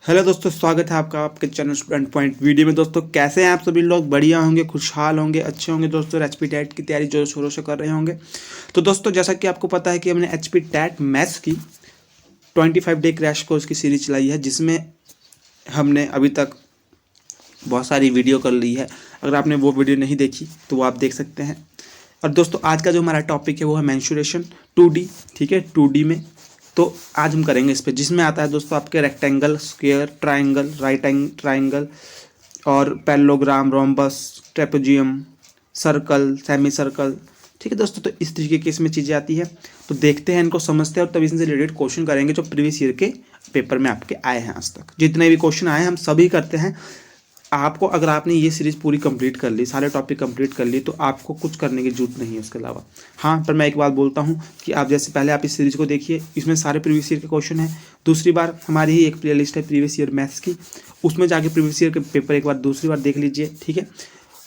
Hello दोस्तों, स्वागत है आपका आपके चैनल स्टूडेंट पॉइंट वीडियो में। दोस्तों कैसे हैं आप सभी लोग? बढ़िया होंगे, खुशहाल होंगे, अच्छे होंगे दोस्तों। एचपी टैट की तैयारी जोर शोरों से कर रहे होंगे। तो दोस्तों जैसा कि आपको पता है कि हमने एचपी टैट मैथ्स की 25 डे क्रैश कोर्स की सीरीज चलाई है, जिसमें हमने अभी तक बहुत सारी वीडियो कर ली है। अगर आपने वो वीडियो नहीं देखी तो वो आप देख सकते हैं। और दोस्तों आज का जो हमारा टॉपिक है वो है मेंसुरेशन 2D। ठीक है, 2D में तो आज हम करेंगे इस पे, जिसमें आता है दोस्तों आपके rectangle, square, triangle, right triangle और parallelogram, rhombus, trapezium, circle, semi circle. ठीक है दोस्तों, तो इस तरीके की इसमें चीज़ें आती है। तो देखते हैं, इनको समझते हैं और तभी इनसे रिलेटेड क्वेश्चन करेंगे जो प्रीवियस ईयर के पेपर में आपके आए हैं। आज तक जितने भी क्वेश्चन आए हैं हम सभी करते हैं। आपको अगर आपने ये सीरीज़ पूरी कंप्लीट कर ली, सारे टॉपिक कंप्लीट कर लिए, तो आपको कुछ करने की जरूरत नहीं है उसके अलावा। हाँ, पर मैं एक बात बोलता हूँ कि आप जैसे पहले आप इस सीरीज़ को देखिए, इसमें सारे प्रीवियस ईयर के क्वेश्चन हैं। दूसरी बार हमारी ही एक प्ले लिस्ट है प्रीवियस ईयर मैथ्स की, उसमें जाके प्रीवियस ईयर के पेपर एक बार दूसरी बार देख लीजिए। ठीक है,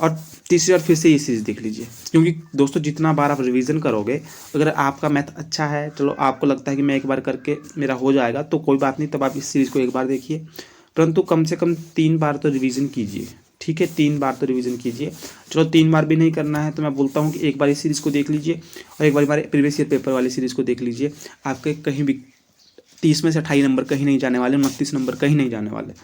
और तीसरी बार फिर से ये सीरीज़ देख लीजिए, क्योंकि दोस्तों जितना बार आप रिवीजन करोगे, अगर आपका मैथ अच्छा है, चलो आपको लगता है कि मैं एक बार करके मेरा हो जाएगा, तो कोई बात नहीं, तब आप इस सीरीज़ को एक बार देखिए। परंतु कम से कम 3 बार तो रिवीजन कीजिए। ठीक है, 3 बार तो रिवीजन कीजिए। चलो 3 बार भी नहीं करना है तो मैं बोलता हूँ कि एक बार इस सीरीज़ को देख लीजिए और एक बार हमारे प्रीवियस ईयर पेपर वाली सीरीज़ को देख लीजिए। आपके कहीं भी 30 में से 28 नंबर कहीं नहीं जाने वाले, 29 नंबर कहीं नहीं जाने वाले।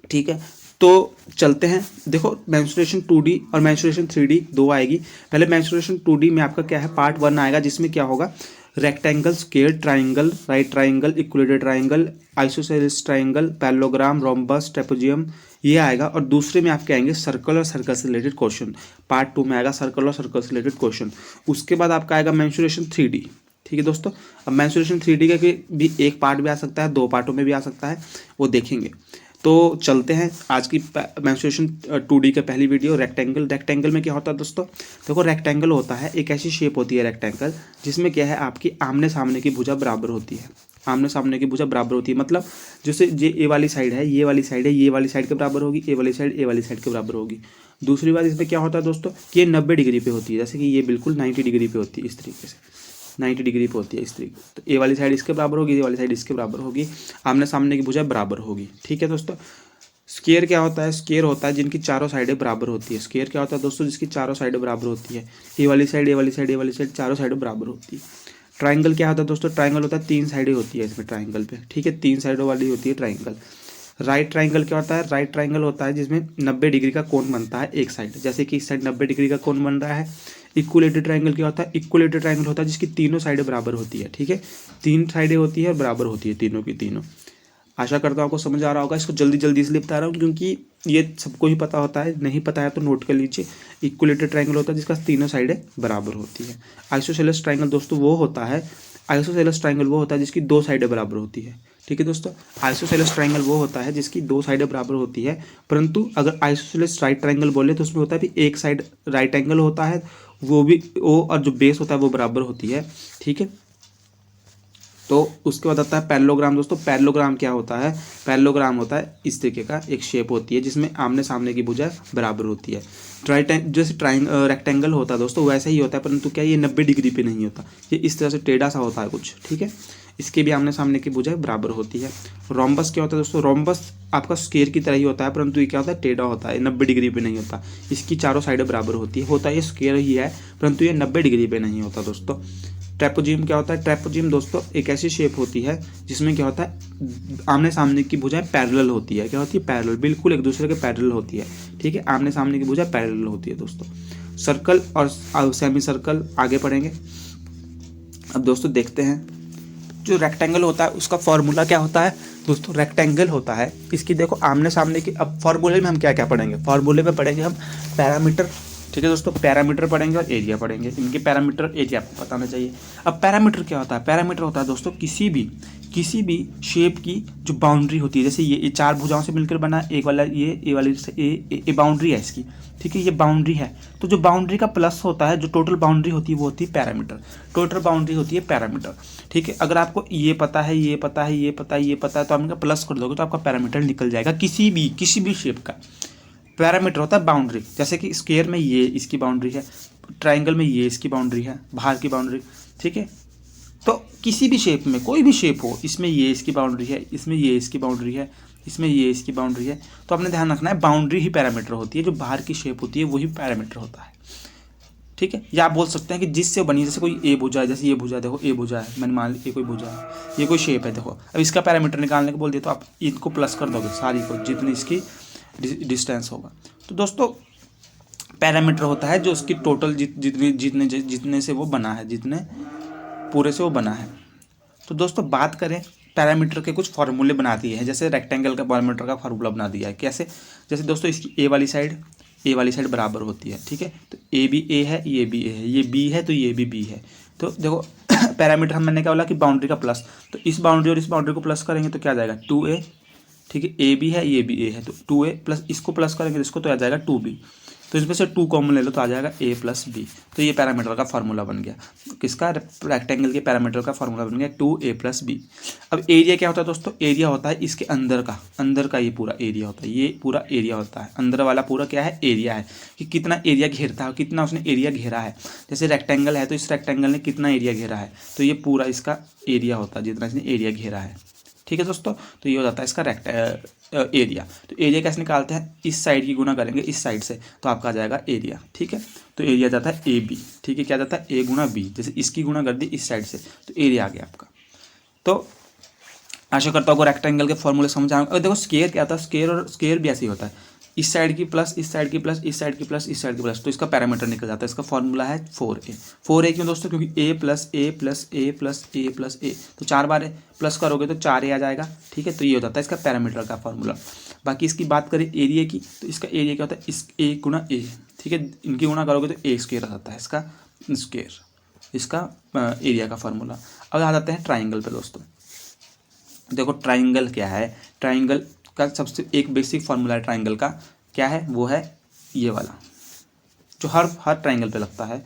ठीक है, तो चलते हैं। देखो मेंस्ट्रुएशन 2D और मेंस्ट्रुएशन 3D दो आएगी। पहले मेंस्ट्रुएशन 2D में आपका क्या है, पार्ट 1 आएगा, जिसमें क्या होगा, rectangle, square, triangle, right triangle, equilateral triangle, isosceles triangle, parallelogram, rhombus, trapezium, ये आएगा। और दूसरे में आपके आएंगे सर्कल और सर्कल से रिलेटेड क्वेश्चन। पार्ट 2 में आएगा सर्कल और सर्कल से रिलेटेड क्वेश्चन। उसके बाद आपका आएगा मेंस्ट्रुएशन 3D। ठीक है दोस्तों, अब मेंस्ट्रुएशन 3D का भी एक पार्ट भी आ सकता है, 2 पार्टों में भी आ सकता है, वो देखेंगे। तो चलते हैं आज की मेंस्ट्रुएशन 2D का पहली वीडियो। रेक्टेंगल। रेक्टेंगल में क्या होता है दोस्तों? देखो रेक्टेंगल होता है, एक ऐसी शेप होती है रेक्टेंगल, जिसमें क्या है, आपकी आमने सामने की भुजा बराबर होती है। आमने सामने की भुजा बराबर होती है, मतलब जैसे ये ए वाली साइड है, ये वाली साइड है, ये वाली साइड के बराबर होगी, ए वाली साइड के बराबर होगी। दूसरी बात इसमें क्या होता है दोस्तों कि ये 90 डिग्री पे होती है, जैसे कि ये बिल्कुल 90 डिग्री पे होती है, इस तरीके से 90 डिग्री पे होती है इस तरीके। तो ए वाली साइड इसके बराबर होगी, ए वाली साइड इसके बराबर होगी, आमने सामने की भुजा बराबर होगी। ठीक है दोस्तों। स्क्वायर क्या होता है? स्क्वायर होता है जिनकी चारों साइडें बराबर होती है। स्क्वायर क्या होता है दोस्तों? जिसकी चारों साइडें बराबर होती है, ए वाली साइड, ए वाली साइड, ए वाली साइड, चारों साइडें बराबर होती है। ट्राइंगल क्या होता है दोस्तों? ट्राइंगल होता है 3 साइडें होती है इसमें ट्राइंगल पे। ठीक है, 3 साइडों वाली होती है ट्राइंगल। राइट ट्राइंगल क्या होता है? राइट ट्राइंगल होता है जिसमें 90 डिग्री का कोण बनता है एक साइड, जैसे कि इस साइड 90 डिग्री का कोण बन रहा है। इक्वलेटरल ट्राइंगल क्या होता है? इक्वलेटरल ट्राइंगल होता है जिसकी तीनों साइडें बराबर होती है। ठीक है, 3 साइडें होती है और बराबर होती है तीनों की तीनों। आशा करता हूँ आपको समझ आ रहा होगा। इसको जल्दी जल्दी इसलिए बता रहा हूँ क्योंकि ये सबको ही पता होता है, नहीं पता है तो नोट कर लीजिए। इक्वलेटरल ट्राइंगल होता है जिसका तीनों साइडें बराबर होती है। आइसोसेलेस ट्राइंगल दोस्तों वो होता है, आइसोसेलेस ट्राइंगल वो होता है जिसकी 2 साइडें बराबर होती है। ठीक है दोस्तों, आइसोसेलेस ट्राइंगल वो होता है जिसकी 2 साइडें बराबर होती है। परंतु अगर आइसोसेलेस राइट ट्राइंगल बोले तो उसमें होता है भी एक साइड राइट एंगल होता है, वो भी वो, और जो बेस होता है वो बराबर होती है। ठीक है, तो उसके बाद आता है पैरेललोग्राम। दोस्तों पैरेललोग्राम क्या होता है? पैरेललोग्राम होता है इस तरीके का एक शेप होती है जिसमें आमने सामने की भुजा बराबर होती है। जैसे रेक्टेंगल होता है दोस्तों वैसा ही होता है, परंतु क्या ये 90 डिग्री पे नहीं होता, ये इस तरह से टेढ़ा सा होता है कुछ। ठीक है, इसके भी आमने सामने की भुजा बराबर होती है। रोम्बस क्या होता है दोस्तों? रोम्बस आपका स्क्वायर की तरह ही होता है, परंतु ये क्या होता है, टेढ़ा होता है, 90 डिग्री पे नहीं होता। इसकी चारों साइडें बराबर होती है, होता है ये स्क्वायर ही है, परंतु ये 90 डिग्री पे नहीं होता दोस्तों। ट्रेपेजियम क्या होता है? ट्रेपेजियम दोस्तों एक ऐसी शेप होती है जिसमें क्या होता है, आमने सामने की भुजाएं पैरेलल होती है। क्या होती है? पैरेलल, बिल्कुल एक दूसरे के पैरेलल होती है। ठीक है, आमने सामने की भुजा पैरेलल होती है दोस्तों। सर्कल और सेमी सर्कल आगे पढ़ेंगे। अब दोस्तों देखते हैं, जो रेक्टेंगल होता है उसका फॉर्मूला क्या होता है दोस्तों? रेक्टेंगल होता है इसकी, देखो आमने सामने की। अब फॉर्मूले में हम क्या क्या पढ़ेंगे? फॉर्मूले में पढ़ेंगे हम पैरामीटर। ठीक है दोस्तों, पैरामीटर पढ़ेंगे और एरिया पढ़ेंगे। इनके पैरामीटर एरिया आपको बताना चाहिए। अब पैरामीटर क्या होता है? पैरामीटर होता है दोस्तों किसी भी शेप की जो बाउंड्री होती है, जैसे ये 4 भुजाओं से मिलकर बना एक वाला, ये ए वाली ए बाउंड्री है इसकी। ठीक है, ये बाउंड्री है, तो जो बाउंड्री का प्लस होता है, जो टोटल बाउंड्री होती है वो होती है पैरामीटर। टोटल बाउंड्री होती है पैरामीटर। ठीक है, अगर आपको ये पता है, ये पता है, ये पता है, ये पता है, तो आप इनका प्लस कर दोगे तो आपका पैरामीटर निकल जाएगा। किसी भी शेप का पैरामीटर होता है बाउंड्री। जैसे कि स्क्वायर में ये इसकी बाउंड्री है, ट्राइंगल में ये इसकी बाउंड्री है, बाहर की बाउंड्री। ठीक है, तो किसी भी शेप में, कोई भी शेप हो, इसमें ये इसकी बाउंड्री है, इसमें ये इसकी बाउंड्री है, इसमें ये इसकी बाउंड्री है, तो आपने ध्यान रखना है बाउंड्री ही पैरामीटर होती है, जो बाहर की शेप होती है वही पैरामीटर होता है, ठीक है। या आप बोल सकते हैं कि जिससे बनी, जैसे कोई ए भुजा है, जैसे ये भुजा, देखो ए भुजा है, मैंने मान ली ये कोई भुजा है, ये कोई शेप है, देखो अब इसका पैरामीटर निकालने को बोल दिया तो आप इनको प्लस कर दोगे सारी को, जितनी इसकी डिस्टेंस होगा। तो दोस्तों पैरामीटर होता है जो उसकी टोटल जितने से वो बना है, जितने पूरे से वो बना है। तो दोस्तों बात करें पैरामीटर के कुछ फार्मूले बना दिए हैं, जैसे रेक्टेंगल का पैरामीटर का फार्मूला बना दिया है। कैसे? जैसे दोस्तों इसकी ए वाली साइड बराबर होती है, ठीक है। तो ए भी ए है, ये भी ए है, ये बी है तो ये भी बी है। तो देखो पैरामीटर हमने क्या बोला कि बाउंड्री का प्लस, तो इस बाउंड्री और इस बाउंड्री को प्लस करेंगे तो क्या आ जाएगा 2a, ठीक है। ए भी है, ये भी ए है, तो 2a प्लस इसको प्लस करेंगे इसको तो आ जाएगा 2b। तो इसमें से 2 कॉमन ले लो तो आ जाएगा a प्लस बी। तो ये पैरामीटर का फार्मूला बन गया, किसका? रेक्टेंगल के पैरामीटर का फार्मूला बन गया 2a प्लस बी। अब एरिया क्या होता है दोस्तों? एरिया होता है इसके अंदर का ये पूरा एरिया होता है, ये पूरा एरिया होता है, अंदर वाला पूरा क्या है? एरिया है, कि कितना एरिया घेरता है, कितना उसने एरिया घेरा है। जैसे रेक्टेंगल है तो इस रेक्टेंगल ने कितना एरिया घेरा है, तो ये पूरा इसका एरिया होता है जितना इसने एरिया घेरा है, ठीक है दोस्तों। तो ये हो जाता है इसका एरिया। तो एरिया कैसे निकालते हैं? इस साइड की गुना करेंगे इस साइड से तो आपका आ जाएगा एरिया, ठीक है। तो एरिया जाता है ए बी, ठीक है। क्या जाता है? ए गुना बी, जैसे इसकी गुना कर दी इस साइड से तो एरिया आ गया आपका। तो आशा करता हूँ रेक्टेंगल के फॉर्मूले समझ आएंगे। और देखो स्क्वायर क्या होता है? स्क्वायर भी ऐसे ही होता है, इस साइड की प्लस इस साइड की प्लस इस साइड की प्लस इस साइड की प्लस, तो इसका पैरामीटर निकल जाता है। इसका फॉर्मूला है 4a। 4a क्यों दोस्तों? क्योंकि a plus A plus A plus A plus A, तो 4 बार प्लस करोगे तो 4a आ जाएगा, ठीक है। तो ये हो जाता है इसका पैरामीटर का फॉर्मूला। बाकी इसकी बात करें एरिया की, तो इसका एरिया क्या होता है? इस ए गुना ए, ठीक है। इनकी गुना करोगे तो ए स्क्वायर आ जाता है इसका स्क्वायर, इसका एरिया का फॉर्मूला। अब आ जाते हैं ट्राइंगल पे दोस्तों। देखो ट्राइंगल क्या है? ट्राइंगल का सबसे एक बेसिक फार्मूला है ट्राइंगल का, क्या है? वो है ये वाला जो हर ट्राइंगल पे लगता है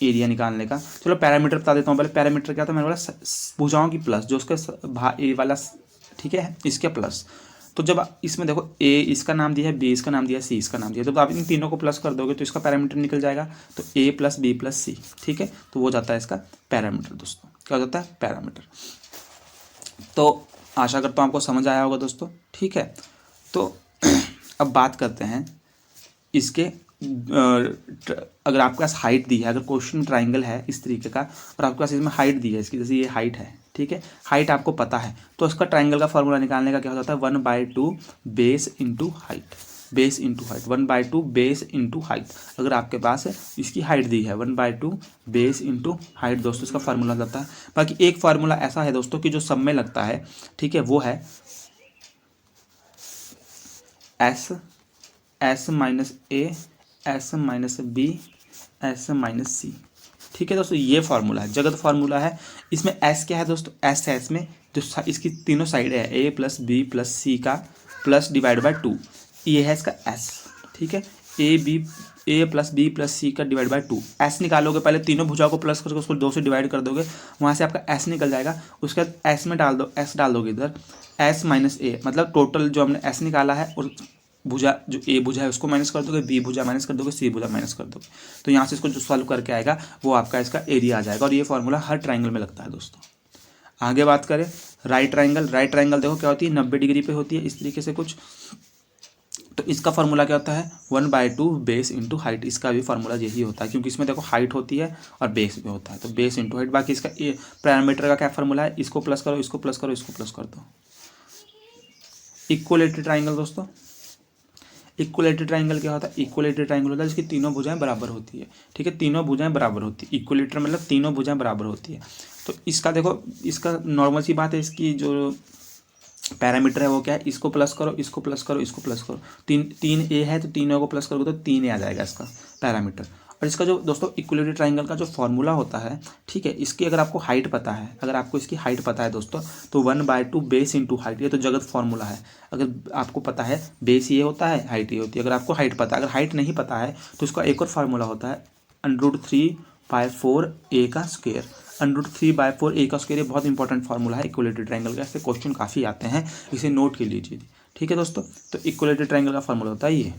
एरिया निकालने का। चलो पैरामीटर बता देता हूँ पहले। पैरामीटर क्या था? मैंने बोला भुजाओं की प्लस, जो उसका ए वाला, ठीक है, इसके प्लस। तो जब इसमें देखो ए इसका नाम दिया है, बी इसका नाम दिया है, सी इसका नाम दिया है, तो आप इन तीनों को प्लस कर दोगे तो इसका पैरामीटर निकल जाएगा। तो ए प्लस बी प्लस सी, ठीक है। तो वो जाता है इसका पैरामीटर दोस्तों। क्या हो जाता है? पैरामीटर। तो आशा करता हूँ आपको समझ आया होगा दोस्तों, ठीक है। तो अब बात करते हैं इसके, अगर आपके पास हाइट दी है, अगर क्वेश्चन ट्राइंगल है इस तरीके का और आपके पास इसमें हाइट दी है इसकी, जैसे ये हाइट है, ठीक है, हाइट आपको पता है, तो इसका ट्राइंगल का फॉर्मूला निकालने का क्या हो जाता है? 1/2 base into height, base into height, 1/2 base into height. अगर आपके पास इसकी हाइट दी है 1/2 बेस इंटू हाइट दोस्तों, इसका फार्मूला जाता है। बाकी एक फार्मूला ऐसा है दोस्तों कि जो सब में लगता है, ठीक है, वो है S minus A S minus B S minus C, ठीक है दोस्तों। ये फार्मूला है, जगत फार्मूला है। इसमें एस क्या है दोस्तों? एस है इसमें जो इसकी तीनों साइड है, ए प्लस बी प्लस सी का प्लस डिवाइड बाय 2, ये है इसका एस, ठीक है। ए प्लस बी प्लस सी का डिवाइड बाय 2, एस निकालोगे पहले तीनों भुजाओं को प्लस करके उसको 2 से डिवाइड कर दोगे, वहाँ से आपका एस निकल जाएगा। उसके बाद एस में डाल दो, एस डाल दोगे इधर, एस माइनस ए, मतलब टोटल जो हमने एस निकाला है और भुजा जो ए भुजा है उसको माइनस कर दोगे, बी भुजा माइनस कर दोगे, सी भुजा माइनस कर दोगे, तो यहाँ से इसको जो सॉल्व करके आएगा वो आपका इसका एरिया आ जाएगा। और ये फार्मूला हर ट्राइंगल में लगता है दोस्तों। आगे बात करें राइट ट्राइंगल। राइट ट्राइंगल देखो क्या होती है? 90 डिग्री पे होती है इस तरीके से कुछ। तो इसका फार्मूला क्या होता है? 1/2 बेस इंटू हाइट। इसका भी फार्मूला यही होता है, क्योंकि इसमें देखो हाइट होती है और बेस भी होता है, तो बेस इंटू हाइट। बाकी इसका पैरामीटर का क्या फार्मूला है? इसको प्लस करो, इसको प्लस करो, इसको प्लस कर दो। इक्वलेटरल ट्राइंगल दोस्तों, इक्वलेटरल ट्राइंगल क्या होता है? इक्वलेटरल ट्राइंगल होता है जिसकी तीनों भुजाएं बराबर होती है, ठीक है, तीनों भुजाएं बराबर होती है। इक्वलेटरल मतलब तीनों भुजाएं बराबर होती है। तो इसका देखो, इसका नॉर्मल सी बात है, इसकी जो पैरामीटर है वो क्या है? इसको प्लस करो, इसको प्लस करो, इसको प्लस करो। 3 ए है तो तीनों को प्लस करोगे तो 3 ए आ जाएगा इसका पैरामीटर। और इसका जो दोस्तों इक्वलेटरल ट्राइंगल का जो फॉर्मूला होता है, ठीक है, इसकी अगर आपको हाइट पता है, अगर आपको इसकी हाइट पता है दोस्तों, तो 1/2 बेस इंटू हाइट, ये तो जगत फॉर्मूला है। अगर आपको पता है बेस ये होता है, हाइट ये होती है। अगर आपको हाइट पता है, अगर हाइट नहीं पता है तो इसका एक और फार्मूला होता है √3/4 ए का स्क्वायर। √3/4 ए का स्क्वायर, ये बहुत इंपॉर्टेंट फार्मूला है इक्वलेटरल ट्राइंगल का। ऐसे क्वेश्चन काफ़ी आते हैं, इसे नोट कर लीजिए, ठीक है दोस्तों। तो इक्वलेटरल ट्राइंगल का फार्मूला होता है ये।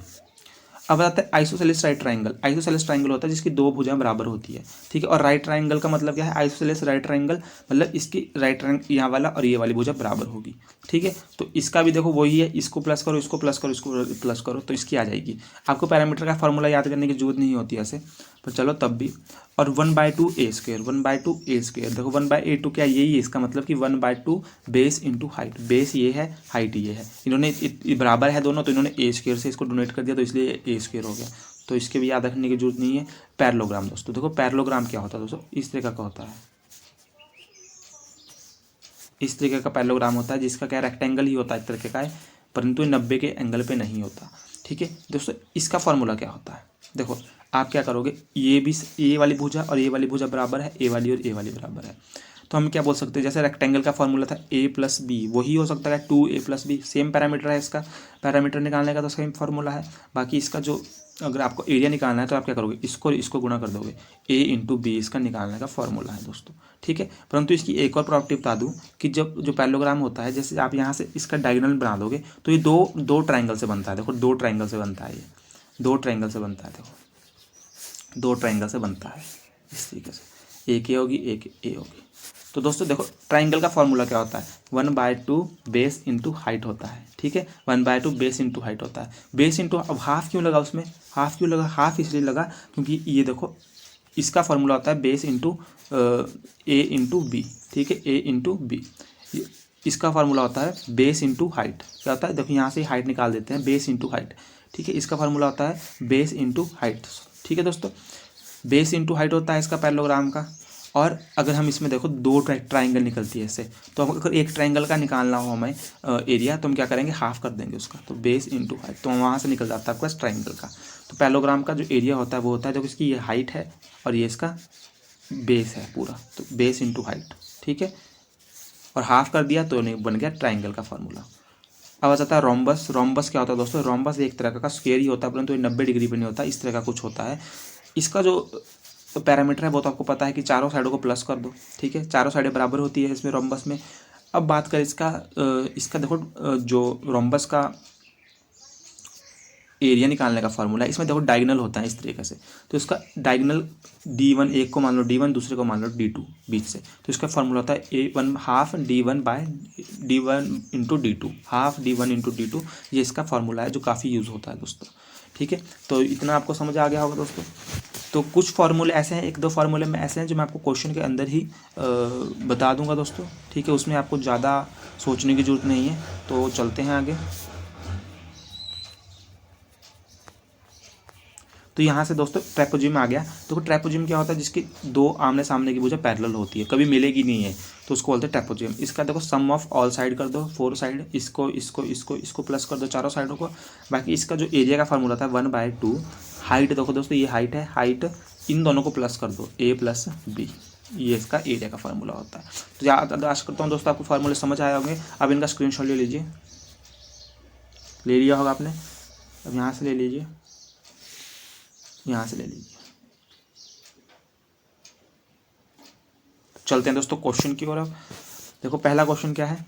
अब आता है isosceles right triangle. Isosceles triangle होता है जिसकी दो भुजाएं बराबर होती है, ठीक है। और राइट ट्राइंगल का मतलब क्या है, आइसोसेलेस राइट ट्राइंगल मतलब इसकी राइट ट्राइंगल यहाँ वाला और ये वाली भुजा बराबर होगी, ठीक है। तो इसका भी देखो वही है, इसको प्लस करो, इसको प्लस करो, इसको प्लस करो, तो इसकी आ जाएगी। आपको पैरामीटर का फॉर्मूला याद करने की जरूरत नहीं होती ऐसे, पर चलो तब भी। और 1/2 a², 1/2 a², देखो 1/2 क्या यही है, इसका मतलब कि 1/2 बेस इंटू हाइट। बेस ये है, हाइट ये है, इन्होंने बराबर है दोनों, तो इन्होंने a² से इसको डोनेट कर दिया, तो इसलिए a² हो गया। तो इसके भी याद रखने की जरूरत नहीं है। पैरेललोग्राम दोस्तों, देखो पैरेललोग्राम क्या होता है दोस्तों, इस तरीके का होता है, इस तरीके का पैरेललोग्राम होता है, जिसका क्या रेक्टेंगल ही होता है, इस तरीके का है, परंतु 90 के एंगल पे नहीं होता, ठीक है दोस्तों। इसका फॉर्मूला क्या होता है, देखो आप क्या करोगे, ये भी ए वाली भुजा और ये वाली भुजा बराबर है, ए वाली और ए वाली बराबर है, तो हम क्या बोल सकते हैं, जैसे रेक्टेंगल का फॉर्मूला था a+b, वही हो सकता है 2a+b, सेम पैरामीटर है इसका। पैरामीटर निकालने का तो सेम फॉर्मूला है। बाकी इसका जो अगर आपको एरिया निकालना है तो आप क्या करोगे, इसको गुणा कर दोगे, a × b इसका निकालने का फॉर्मूला है दोस्तों, ठीक है। परंतु इसकी एक और प्रॉपर्टी बता दूं कि जब जो पैरेललोग्राम होता है, जैसे आप यहाँ से इसका डायगोनल बना दोगे तो ये दो ट्राइंगल से बनता है, देखो दो ट्राइंगल से बनता है, ये दो ट्राइंगल से बनता है, देखो दो ट्राइंगल से बनता है इस तरीके से, एक ए होगी एक ए होगी। तो दोस्तों देखो ट्राइंगल का फॉर्मूला क्या होता है, 1/2 बेस इंटू हाइट होता है, ठीक है। 1/2 बेस इंटू हाइट होता है। बेस इंटू, अब हाफ क्यों लगा उसमें, हाफ क्यों लगा, हाफ इसलिए लगा क्योंकि ये देखो इसका फॉर्मूला होता है बेस इंटू a × b, ठीक है, a × b। इसका फार्मूला होता है बेस इंटू हाइट, क्या होता है, देखो यहाँ से हाइट निकाल देते हैं, बेस इंटू हाइट, ठीक है। इसका फार्मूला होता है बेस इंटू हाइट, ठीक है दोस्तों। बेस इंटू हाइट होता है इसका पैरेललोग्राम का। और अगर हम इसमें देखो दो ट्राइंगल निकलती है इससे, तो अगर एक ट्राइंगल का निकालना हो हमें एरिया, तो हम क्या करेंगे, हाफ कर देंगे उसका, तो बेस इंटू हाइट, तो वहाँ से निकल जाता है आपका ट्राइंगल का। तो पैरेललोग्राम का जो एरिया होता है वो होता है, देखो इसकी ये हाइट है और ये इसका बेस है पूरा, तो बेस इंटू हाइट, ठीक है। और हाफ कर दिया तो बन गया ट्राइंगल का फॉर्मूला। अब आ जाता है रोम्बस। रोम्बस क्या होता है दोस्तों, रोम्बस एक तरह का स्क्वायर ही होता है, परंतु ये 90 डिग्री पे नहीं होता, इस तरह का कुछ होता है। इसका जो पैरामीटर है वो तो आपको पता है कि चारों साइडों को प्लस कर दो, ठीक है, चारों साइडें बराबर होती है इसमें रोम्बस में। अब बात करें इसका देखो जो रोम्बस का एरिया निकालने का फॉर्मूला है, इसमें देखो डायगोनल होता है इस तरीके से, तो इसका डायगोनल D1, एक को मान लो D1, दूसरे को मान लो D2 बीच से, तो इसका फॉर्मूला होता है A1 half D1 × D2, half D1 × D2, ये इसका फॉर्मूला है जो काफ़ी यूज़ होता है दोस्तों, ठीक है। तो इतना आपको समझ आ गया होगा दोस्तों। तो कुछ फार्मूले ऐसे हैं, एक दो फार्मूले में ऐसे हैं जो मैं आपको क्वेश्चन के अंदर ही बता दूंगा दोस्तों, ठीक है, उसमें आपको ज़्यादा सोचने की ज़रूरत नहीं है। तो चलते हैं आगे। तो यहाँ से दोस्तों ट्रैपोजियम आ गया। देखो ट्रैपोजियम क्या होता है, जिसकी दो आमने सामने की भुजा पैरेलल होती है, कभी मिलेगी नहीं है, तो उसको बोलते हैं ट्रैपोजियम। इसका देखो सम ऑफ ऑल साइड कर दो, 4 साइड, इसको प्लस कर दो चारों साइडों को। बाकी इसका जो एरिया का फार्मूला था 1/2, हाइट देखो दोस्तों ये हाइट है, हाइट इन दोनों को प्लस कर दो, a+b, ये इसका एरिया का फार्मूला होता है। तो आशा करता हूँ दोस्तों आपको फार्मूले समझ आए होंगे। अब इनका स्क्रीनशॉट ले लीजिए, ले लिया होगा आपने, अब यहाँ से ले लीजिए, यहाँ से ले लीजिए। चलते हैं दोस्तों क्वेश्चन की ओर। अब देखो पहला क्वेश्चन क्या है,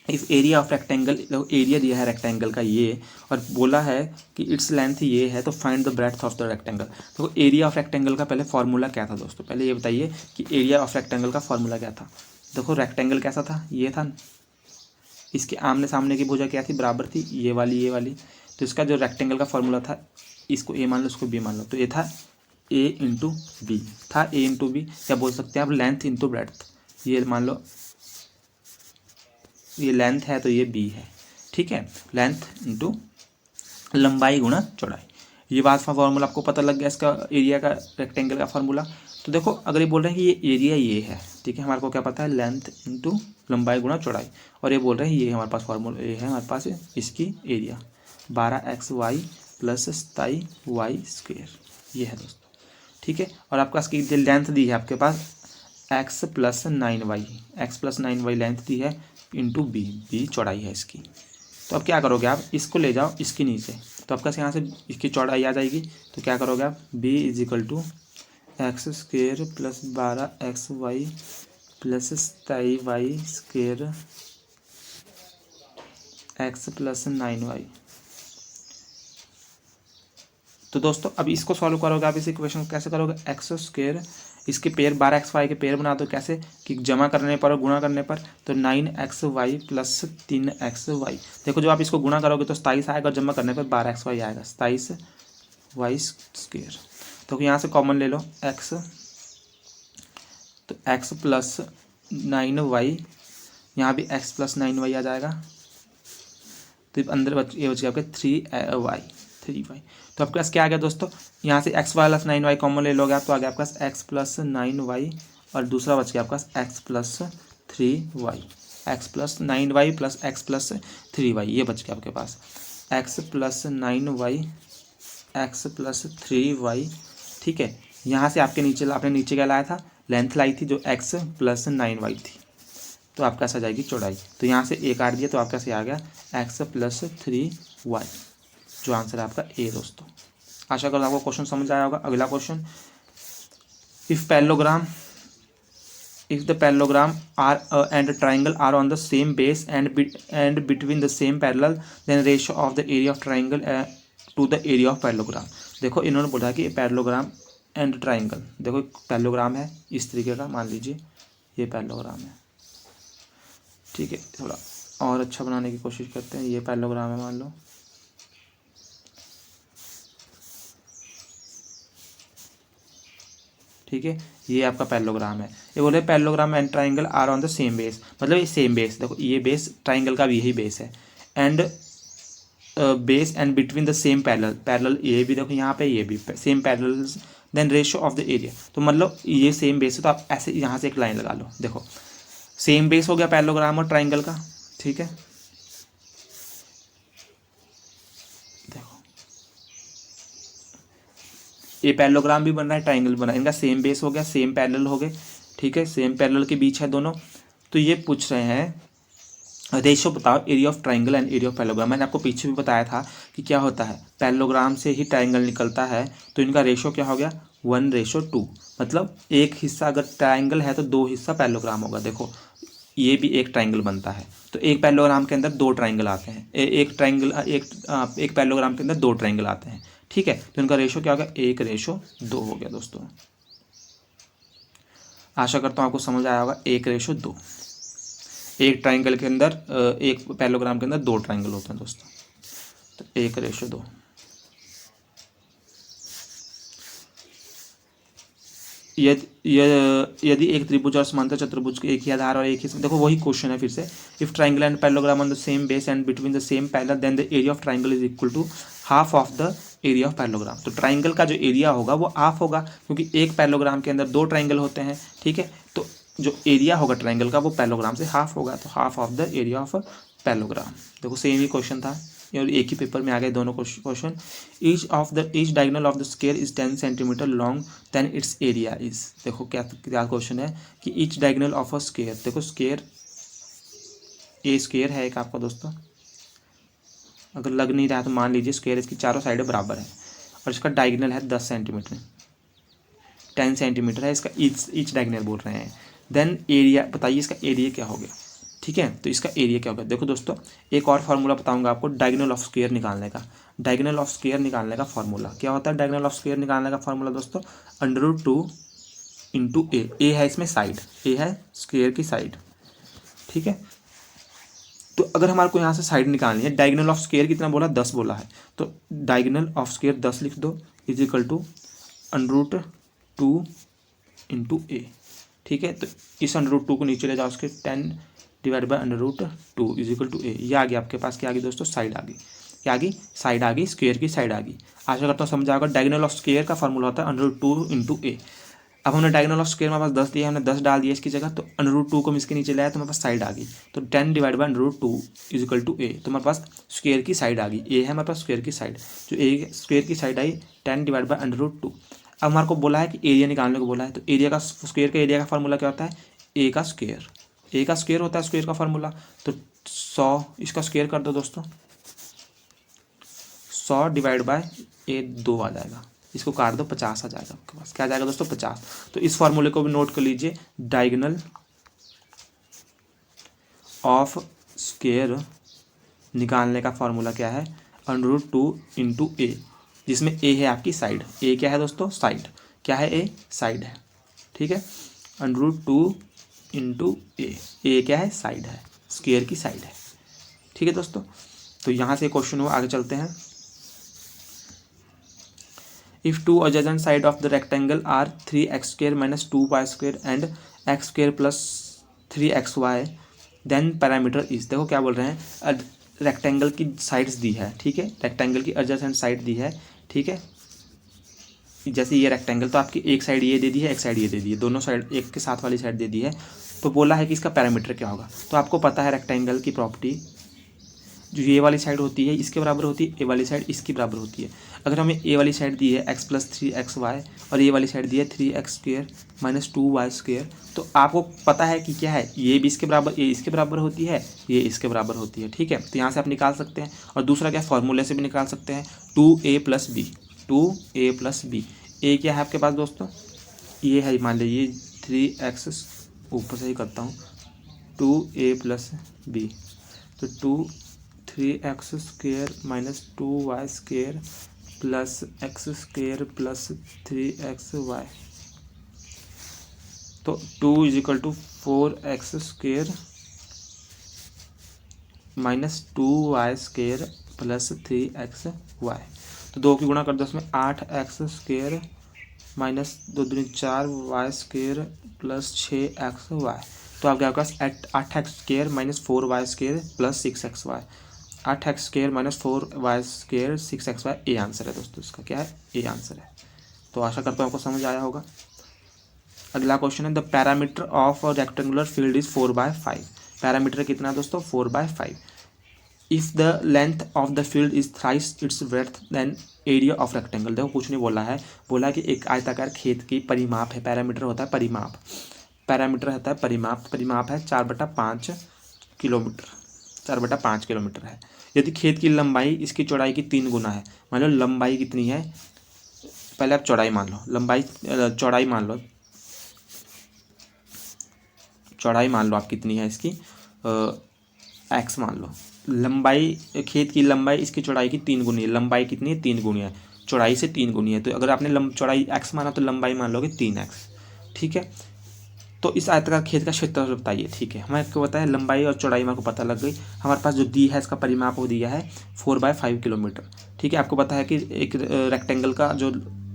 इफ एरिया ऑफ रेक्टेंगल, देखो एरिया दिया है रेक्टेंगल का ये, और बोला है कि इट्स लेंथ ये है, तो find the breadth of the rectangle. देखो एरिया ऑफ रेक्टेंगल का पहले फॉर्मूला क्या था दोस्तों, पहले ये बताइए कि एरिया ऑफ रेक्टेंगल का फॉर्मूला क्या था। देखो रेक्टेंगल कैसा था, ये था, इसके आमने सामने की भुजा क्या थी, बराबर थी, ये वाली। तो इसका जो रेक्टेंगल का फॉर्मूला था, इसको ए मान लो, इसको बी मान लो, तो ये था a × b, था a × b, क्या बोल सकते हैं आप, लेंथ इंटू ब्रेड्थ। ये मान लो ये लेंथ है तो ये b है, ठीक है, लेंथ इंटू लंबाई गुणा चौड़ाई। ये बात का फॉर्मूला आपको पता लग गया, इसका एरिया का रेक्टेंगल का फॉर्मूला। तो देखो अगर ये बोल रहे हैं कि ये एरिया ये है, ठीक है, हमारे को क्या पता है, लेंथ इंटू लंबाई गुणा चौड़ाई, और ये बोल रहे हैं ये हमारे पास फॉर्मूला, ये है हमारे पास इसकी एरिया 12xy + 27y², ये है दोस्तों, ठीक है। और आपका इसकी लेंथ दी है आपके पास x + 9y लेंथ दी है, इंटू b चौड़ाई है इसकी। तो अब क्या करोगे आप, इसको ले जाओ इसके नीचे, तो आपका यहाँ से इसकी चौड़ाई आ जाएगी। तो क्या करोगे आप, b = x² + 12xy + 27y² x + 9y, तो दोस्तों अब इसको सॉल्व करोगे आप, इस इक्वेशन को कैसे करोगे, एक्स स्क्वायर इसके पेयर 12xy के पेयर बना दो, कैसे कि जमा करने पर और गुणा करने पर, तो 9xy प्लस 3xy। देखो जब आप इसको गुणा करोगे तो 27 आएगा और जमा करने पर 12xy आएगा, 27y स्क्वायर। तो यहाँ से कॉमन ले लो x, तो x प्लस 9y, यहाँ भी x प्लस 9y आ जाएगा, तो अंदर ये बच गया आपके 3y। तो आपके पास क्या आ गया दोस्तों, यहाँ से x प्लस 9y कॉमन ले लोगे आप, तो आ गया आपके पास x प्लस 9y और दूसरा बच गया आपके पास x plus 3y, x plus 9y plus x plus 3y, ये बच गया आपके पास x plus 9y x plus 3y। ठीक है, यहाँ से आपके नीचे आपने नीचे क्या लाया था, लेंथ लाई थी जो x प्लस 9y थी, तो आपका आ जाएगी चौड़ाई, तो यहाँ से एक काट दिया तो आपका से आ गया x प्लस 3y, जो आंसर है आपका ए दोस्तों। आशा करो आपको क्वेश्चन समझ आया होगा। अगला question, if the parallelogram are and triangle are on the same base and between the same parallel, then ratio of the area of triangle to the area of parallelogram. देखो इन्होंने बोला कि पैरेललोग्राम एंड ट्राइंगल, देखो parallelogram है इस तरीके का, मान लीजिए ये पैरेललोग्राम है, ठीक है, थोड़ा और अच्छा बनाने की कोशिश करते हैं, ये पैरेललोग्राम है मान लो, ठीक है, ये आपका पैरेललोग्राम है। ये बोले parallelogram and triangle are on the same base, मतलब ये सेम बेस, देखो ये बेस ट्राइंगल का भी यही बेस है, and base and between the same parallel ये भी देखो यहाँ पे ये भी same parallel, then ratio of the area, तो मतलब ये सेम बेस है, तो आप ऐसे यहाँ से एक लाइन लगा लो, देखो सेम बेस हो गया पैरेललोग्राम और ट्राइंगल का, ठीक है, देखो ये पैरेललोग्राम भी बन रहा है, ट्राइंगल बन रहा है, इनका सेम बेस हो गया, सेम पैरेलल हो गए, ठीक है, सेम पैरेलल के बीच है दोनों। तो ये पूछ रहे हैं रेशियो बताओ area of triangle and area of parallelogram. मैंने आपको पीछे भी बताया था कि क्या होता है, पैरेललोग्राम से ही ट्राइंगल निकलता है, तो इनका रेशियो क्या हो गया 1:2, मतलब एक हिस्सा अगर ट्राइंगल है तो 2 हिस्सा पैरेललोग्राम होगा। देखो ये भी एक ट्राइंगल बनता है, तो एक पैरेललोग्राम के अंदर 2 ट्राइंगल आते हैं, एक पैरेललोग्राम के अंदर 2 ट्राइंगल आते हैं, ठीक है, तो इनका रेशियो क्या हो गया 1:2 हो गया दोस्तों। आशा करता हूँ आपको समझ आया होगा, 1:2, एक ट्राइंगल के अंदर एक पैरेललोग्राम के अंदर 2 ट्राइंगल होते हैं दोस्तों, तो 1:2। यदि एक त्रिभुज और समांतर चतुर्भुज के एक ही आधार और एक ही, देखो वही क्वेश्चन है फिर से, if triangle and parallelogram on the same base and between the same parallel, then the area of triangle is equal to half of the area of parallelogram. तो ट्राइंगल का जो एरिया होगा वो हाफ होगा, क्योंकि एक पैरेललोग्राम के अंदर 2 ट्राइंगल होते हैं, ठीक है, तो जो एरिया होगा ट्राइंगल का वो पैरेललोग्राम से हाफ होगा, तो half of the area of parallelogram. देखो सेम ही क्वेश्चन था और एक ही पेपर में आ गए दोनों question. Each diagonal of the square is 10 centimetre long, then its area is. देखो क्या क्या क्वेश्चन है कि each diagonal of a square, देखो स्क्वायर ये स्क्वायर है एक आपका दोस्तों, अगर लग नहीं रहा तो मान लीजिए स्क्वायर, इसकी चारों साइडें बराबर है और इसका डायगोनल है 10 सेंटीमीटर, 10 सेंटीमीटर है इसका, ईच डायगोनल बोल रहे हैं। देन एरिया बताइए इसका एरिया क्या हो गया, ठीक है, तो इसका एरिया क्या होगा। देखो दोस्तों एक और फार्मूला बताऊंगा आपको डायगोनल ऑफ स्क्वायर निकालने का। डायगोनल ऑफ स्क्वायर निकालने का फार्मूला क्या होता है, डायगोनल ऑफ स्क्वायर निकालने का फार्मूला दोस्तों √2 इंटू ए है इसमें साइड, ए है स्क्वायर की साइड, ठीक है, तो अगर हमारे को यहाँ से साइड निकालनी है, डायगोनल ऑफ स्क्वायर कितना बोला 10 बोला है, तो डायगोनल ऑफ स्क्वायर 10 लिख दो इज इक्वल टू √2 इंटू ए, ठीक है, तो इस √2 को नीचे ले जाओ, उसके 10 divide by √2 is equal to a, ये आ गया आपके पास, क्या आ गई दोस्तों साइड आ गई, क्या आ गई साइड आ गई, स्क्वायर की साइड आ गई। आशा करता हूँ समझा होगा। डायगोनल ऑफ स्क्वायर का फार्मूला होता है √2 इंटू ए। अब हमने डायगोनल ऑफ स्क्वायर हमारे पास 10 दिया, हमने 10 डाल दिया इसकी जगह, तो √2 को हम इसके नीचे लाया तो हमारे पास साइड आ गई, तो 10 divide by √2 is equal to a, तो हमारे पास स्क्वायर की साइड आ गई, ए है हमारे पास स्क्वायर की साइड, जो ए स्क्वायर की साइड आई 10 डिवाइड बाई √2। अब हमारे को बोला है कि एरिया निकालने को बोला है, तो एरिया का स्क्वायर का एरिया का फार्मूला क्या होता है, ए का स्क्वायर, ए का स्क्वायर होता है स्क्वायर का फार्मूला, तो 100 इसका स्क्वायर कर दो दोस्तों, 100 डिवाइड बाय ए 2 आ जाएगा, इसको काट दो 50 आ जाएगा आपके पास, क्या आ जाएगा दोस्तों 50। तो इस फॉर्मूले को भी नोट कर लीजिए, डायगोनल ऑफ स्क्वायर निकालने का फॉर्मूला क्या है √2 इंटू ए, जिसमें ए है आपकी साइड। ए क्या है दोस्तों? साइड। क्या है? ए साइड है। ठीक है, √2 इंटू ए। ए क्या है? साइड है, स्क्वायर की साइड है। ठीक है दोस्तों, तो यहाँ से क्वेश्चन हुआ। आगे चलते हैं। If two adjacent side of the rectangle are 3x² - 2y² एंड x² + 3xy then parameter is. देखो क्या बोल रहे हैं, रेक्टेंगल की साइड्स दी है। ठीक है, रेक्टेंगल की एडजेसेंट साइड दी है। ठीक है, जैसे ये रेक्टेंगल, तो आपकी एक साइड ये दे दी है, एक साइड ये दे दी है, दोनों साइड एक के साथ वाली साइड दे दी है। तो बोला है कि इसका पैरामीटर क्या होगा। तो आपको पता है रेक्टेंगल की प्रॉपर्टी, जो ये वाली साइड होती है इसके बराबर होती है, ए वाली साइड इसकी बराबर होती है। अगर हमें ए वाली साइड दी है x + 3xy और ये वाली साइड दी है 3x² - 2y², तो आपको पता है कि क्या है, ये भी इसके बराबर, ये इसके बराबर होती है, ये इसके बराबर होती है। ठीक है, तो यहाँ से आप निकाल सकते हैं। और दूसरा क्या, फॉर्मूले से भी निकाल सकते हैं, 2a + b। 2a + b। ए क्या है आपके पास दोस्तों? ये है, मान लीजिए 3x, ऊपर से ही करता हूँ, 2a + b, तो 3x² - 2y² + x² + 3xy, तो 2 = 4x² - 2y² + 3xy। तो 2 की गुणा कर दो, उसमें 8x² - 2 दूनी 4y² + 6xy। तो आपके पास 8x² - 4y² + 6xy, 8x² - 4y² 6xy। A answer है दोस्तों, इसका क्या है? ए आंसर है। तो आशा करता हूँ आपको समझ आया होगा। अगला क्वेश्चन है, the parameter of a rectangular field is 4/5। Parameter कितना है दोस्तों? 4/5। If the length of the field is thrice its breadth then area of rectangle. देखो कुछ नहीं बोला है, बोला कि एक आयताकार खेत की परिमाप है। पैरामीटर होता है परिमाप, पैरामीटर होता है परिमाप। परिमाप है 4/5 किलोमीटर, 4/5 किलोमीटर है। यदि खेत की लंबाई इसकी चौड़ाई की 3 गुना है, मान लो लंबाई कितनी है, पहले आप चौड़ाई मान लो, लंबाई चौड़ाई मान लो, चौड़ाई मान लो आप कितनी है इसकी, एक्स मान लो। लंबाई, खेत की लंबाई इसकी चौड़ाई की 3 गुनी है। लंबाई कितनी है? 3 गुनी है, चौड़ाई से 3 गुनी है। तो अगर आपने चौड़ाई एक्स माना तो लंबाई मान लोगे 3x। ठीक है, तो इस आयताकार खेत का क्षेत्रफल बताइए। ठीक है, हमें आपको बताया लंबाई और चौड़ाई मेरे को पता लग गई। हमारे पास जो दी है इसका परिमाप वो दिया है 4/5 किलोमीटर। ठीक है, आपको पता है कि एक रेक्टेंगल का जो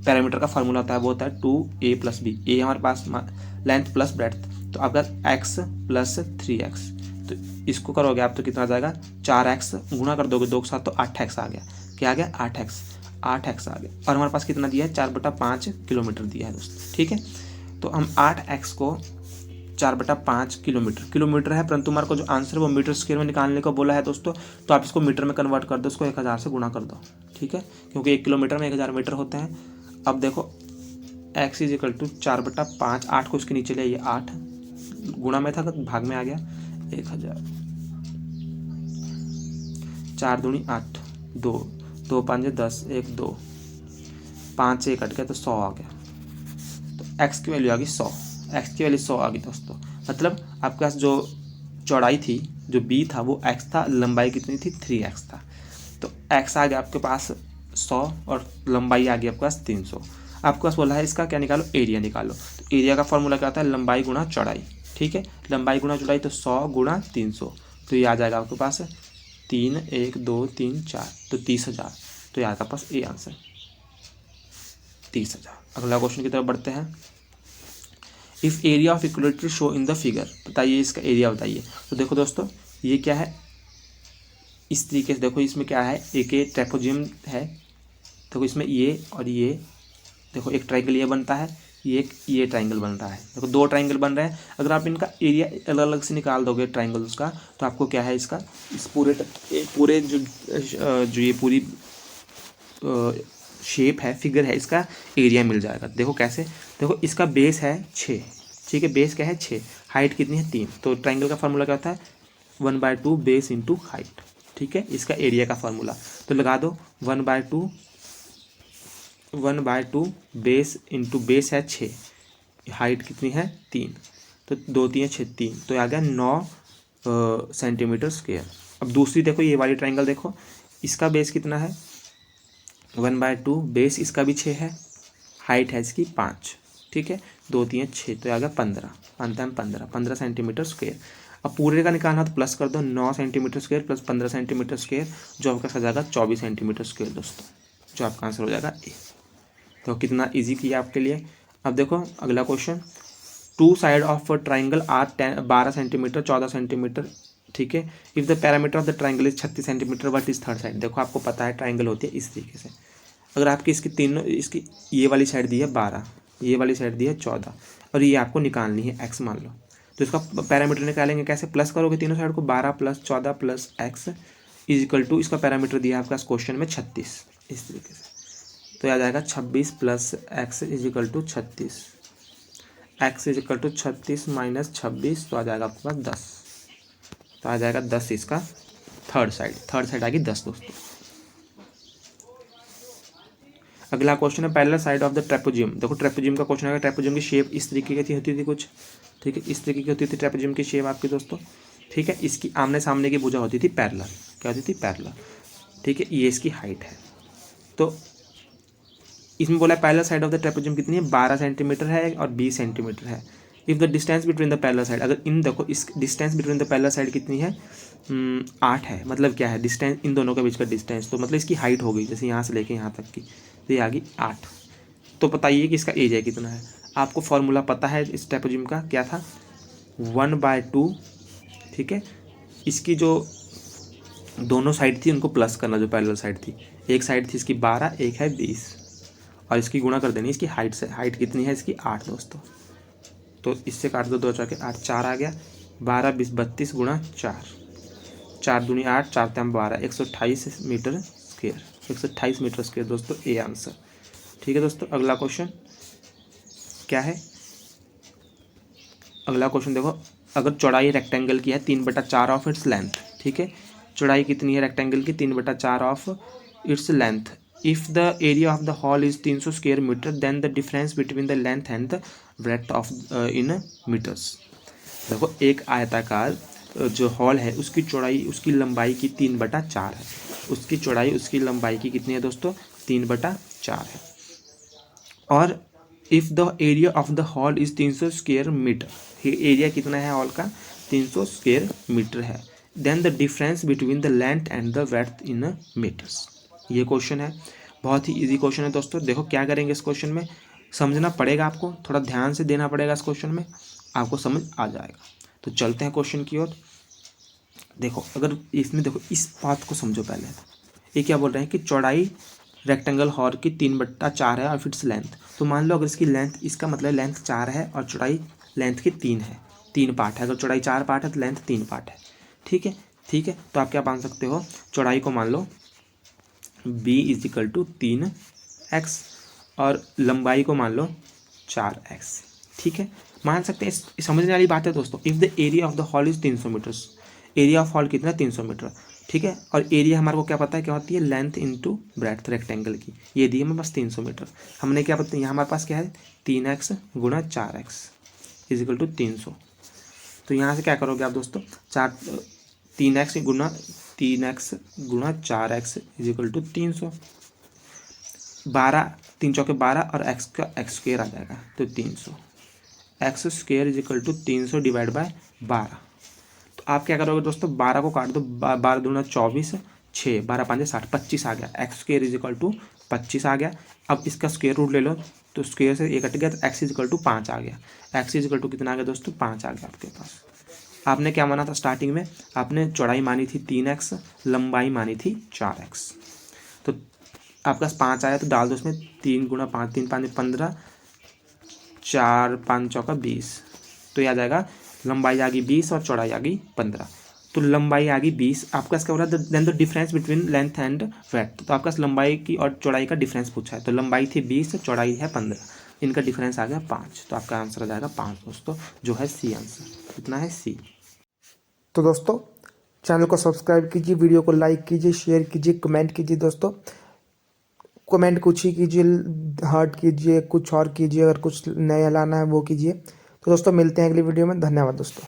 पैरामीटर का फार्मूला होता है वो होता है 2a + b। ए हमारे पास लेंथ प्लस ब्रेड्थ, तो आपका x + 3x। तो इसको करोगे आप तो कितना आ जाएगा? 4x गुणा कर दोगे 2 के साथ तो 8x आ गया। क्या आ गया? 8x, 8x आ गया। और हमारे पास कितना दिया है? 4/5 किलोमीटर दिया है दोस्तों। ठीक है, तो हम 8x को 4/5 किलोमीटर, किलोमीटर है, परंतु हमारे को जो आंसर है वो मीटर स्क्वायर में निकालने को बोला है दोस्तों। तो आप इसको मीटर में कन्वर्ट कर दो, इसको 1000 से गुणा कर दो। ठीक है, क्योंकि 1 किलोमीटर में 1000 मीटर होते हैं। अब देखो x = 4/5, 8 को इसके नीचे ले आइए, 8 गुणा में था तो भाग में आ गया, 1000, 4 दूनी 8, 2 2 5 10, 1 2 5 से 1 कट गया तो 100 आ गया। तो x की वैल्यू आ गई 100, x की वैल्यू 100 आ गई दोस्तों। मतलब आपके पास जो चौड़ाई थी, जो b था वो x था, लंबाई कितनी थी? 3x था। तो x आ गया आपके पास 100 और लंबाई आ गई आपके पास 300। आपके पास बोला है इसका क्या निकालो? एरिया निकालो। तो एरिया का फॉर्मूला क्या होता है? लंबाई गुणा चौड़ाई। ठीक है, लंबाई गुणा चौड़ाई, तो 100 × 300, तो ये आ जाएगा आपके पास 3 1 2 3 4, तो 30,000। तो यहाँ का पास ए आंसर 30,000। अगला क्वेश्चन की तरफ बढ़ते हैं। If area of equilateral show in the figure, बताइए इसका एरिया बताइए। तो देखो दोस्तों ये क्या है, इस तरीके से देखो, इसमें क्या है, एक ट्रेपेजियम है। देखो इसमें ये और ये, देखो एक ट्रायंगल ये बनता है, ये ट्रायंगल बन रहा है। देखो 2 ट्रायंगल बन रहे हैं। अगर आप इनका एरिया अलग अलग से निकाल दोगे ट्रायंगल्स का, तो आपको क्या है, इसका इस पूरे जो ये पूरी शेप है, फिगर है, इसका एरिया मिल जाएगा। देखो कैसे, देखो इसका बेस है 6। ठीक है, बेस क्या है? 6। हाइट कितनी है? 3। तो ट्रायंगल का फार्मूला क्या होता है? 1/2 बेस इंटू हाइट। ठीक है, इसका एरिया का फार्मूला तो लगा दो, 1/2 बेस इंटू बेस है 6, हाइट कितनी है? 3, तो 2 3 6 3, तो आ गया 9 सेंटीमीटर स्क्वायर। अब दूसरी देखो, ये वाली ट्रायंगल देखो, इसका बेस कितना है? 1/2 बेस इसका भी 6 है, हाइट है इसकी 5, ठीक है, 2 3 6 तो आ गया 15, अंत में 15 सेंटीमीटर स्क्वायर। अब पूरे का निकालना तो प्लस कर दो, 9 centimetre square plus 15 centimetre square, जो आपका आ जाएगा 24 सेंटीमीटर स्क्वायर दोस्तों, जो आपका आंसर हो जाएगा ए। तो कितना ईजी किया आपके लिए। अब देखो अगला question, two side of triangle are 12 centimetre 14 centimetre, ठीक है। If the parameter of the triangle is 36 centimetre, what is third side. देखो आपको पता है ट्राइंगल होती है इस तरीके से, अगर आपकी इसकी तीनों, इसकी ये वाली साइड दी है 12, ये वाली साइड दी है 14, और ये आपको निकालनी है एक्स मान लो, तो इसका पैरामीटर निकालेंगे कैसे, प्लस करोगे तीनों साइड को, 12 + 14 + x इज इक्वल टू, इसका पैरामीटर दिया है आपका क्वेश्चन में 36, इस तरीके से, तो आ जाएगा 26 + x is equal to 36, x is equal to 36 - 26, तो आ जाएगा आपके पास 10, तो आ जाएगा 10 इसका थर्ड साइड आ गई 10 दोस्तों। अगला क्वेश्चन है parallel side of the trapezium. देखो ट्रेपेजियम का क्वेश्चन है, ट्रेपेजियम की शेप इस तरीके की होती थी कुछ, ठीक है, इस तरीके की होती थी ट्रेपेजियम की शेप आपकी दोस्तों, ठीक है। इसकी आमने सामने की भुजा होती थी पैरेलल, क्या होती थी पैरेलल, ठीक है। ये इसकी हाइट है, तो इसमें बोला parallel side of the trapezium कितनी है, 12 सेंटीमीटर है और 20 सेंटीमीटर है। If the distance between the parallel side, अगर इन देखो इस distance between the parallel side कितनी है, 8 है, मतलब क्या है डिस्टेंस इन दोनों के बीच का डिस्टेंस, तो मतलब इसकी हाइट हो गई, जैसे यहाँ से लेके यहाँ तक की, तो ये आ गई 8। तो बताइए कि इसका एरिया कितना है। आपको फॉर्मूला पता है इस ट्रेपेजियम का, क्या था, 1/2, ठीक है। इसकी जो दोनों साइड थी उनको प्लस करना, जो पैरेलल साइड थी, एक साइड थी इसकी 12, एक है 20, और इसकी गुणा कर देनी इसकी हाइट से। हाइट कितनी है इसकी 8 दोस्तों, तो इससे काट दो, 2 4 के 8, 4 आ गया, 12 20 32 गुणा 4, 4 दूनी 8, 4 3 12, 128 मीटर स्क्वायर, 128 मीटर स्क्वायर दोस्तों, ए आंसर, ठीक है दोस्तों। अगला क्वेश्चन क्या है, अगला क्वेश्चन देखो, अगर चौड़ाई रेक्टेंगल की है 3/4 ऑफ इट्स लेंथ, ठीक है, चौड़ाई कितनी है रेक्टेंगल की, 3/4 of its length. If the area of the hall is 300 square metre, then the difference between the length and the breadth of in metres. देखो एक आयताकार जो हॉल है उसकी चौड़ाई उसकी लंबाई की 3/4 है, उसकी चौड़ाई उसकी लंबाई की कितनी है दोस्तों, 3/4 है, और if the area of the hall is 300 square metre, area कितना है हॉल का, 300 स्क्वायर मीटर है, then the difference between the length and the breadth in metres. ये क्वेश्चन है, बहुत ही इजी क्वेश्चन है दोस्तों। देखो क्या करेंगे इस क्वेश्चन में, समझना पड़ेगा आपको, थोड़ा ध्यान से देना पड़ेगा इस क्वेश्चन में, आपको समझ आ जाएगा। तो चलते हैं क्वेश्चन की ओर। देखो अगर इसमें देखो इस बात को समझो पहले, ये क्या बोल रहे हैं कि चौड़ाई रेक्टेंगल हॉल की 3/4 है और फिट्स लेंथ, तो मान लो अगर इसकी लेंथ, इसका मतलब लेंथ 4 है और चौड़ाई लेंथ की 3 है, 3 पार्ट है, अगर चौड़ाई 4 पार्ट है तो लेंथ 3 पार्ट है, ठीक है, ठीक है। तो आप क्या मान सकते हो, चौड़ाई को मान लो b = 3x और लंबाई को मान लो 4x, ठीक है, मान सकते हैं। समझने वाली बात है दोस्तों। If the area of the hall is 300 metres, area of hall कितना, 300 मीटर, ठीक है, और एरिया हमारे को क्या पता है क्या होती है, लेंथ इंटू ब्रेड्थ रेक्टेंगल की, ये दी हमें बस 300 मीटर। हमने क्या पता, यहाँ हमारे पास क्या है, 3x गुणा 4x इज इक्वल टू 300। तो यहाँ से क्या करोगे आप दोस्तों, 3x गुणा 4x इज इक्वल टू 300, 12 3 चौके 12 और x का x स्क्वायर आ जाएगा, तो 300, x square is equal to 300 divide by 12। तो आप क्या करोगे दोस्तों, 12 को काट दो, 12 दूना 24, 6 12 5 60, 25 आ गया, x square is equal to 25 आ गया। अब इसका स्क्वायर रूट ले लो, तो स्क्वायर से ये कट गया, तो एक्स इज इक्वल टू 5 आ गया, एक्स इज इक्वल टू कितना आ गया दोस्तों, 5 आ गया आपके पास। आपने क्या माना था स्टार्टिंग में, आपने चौड़ाई मानी थी 3x, लंबाई मानी थी 4x, तो आपके पास 5 आया, तो डाल दो उसमें, 3 गुणा 5, 3 5 15, 4 5 चौका 20, तो ये आ जाएगा, लंबाई आ गई 20 और चौड़ाई आ गई 15, तो लंबाई आ गई 20। आपका क्या हो रहा है, then the difference between length and breadth, तो आपका लंबाई की और चौड़ाई का डिफरेंस पूछा है, तो लंबाई थी 20, चौड़ाई है 15, इनका डिफरेंस आ गया 5, तो आपका आंसर आ जाएगा 5 दोस्तों, जो है सी आंसर, कितना है सी। तो दोस्तों चैनल को सब्सक्राइब कीजिए, वीडियो को लाइक कीजिए, शेयर कीजिए, कमेंट कीजिए दोस्तों, कमेंट कुछ ही कीजिए, हार्ट कीजिए, कुछ और कीजिए, अगर कुछ नया लाना है वो कीजिए। तो दोस्तों मिलते हैं अगली वीडियो में, धन्यवाद दोस्तों।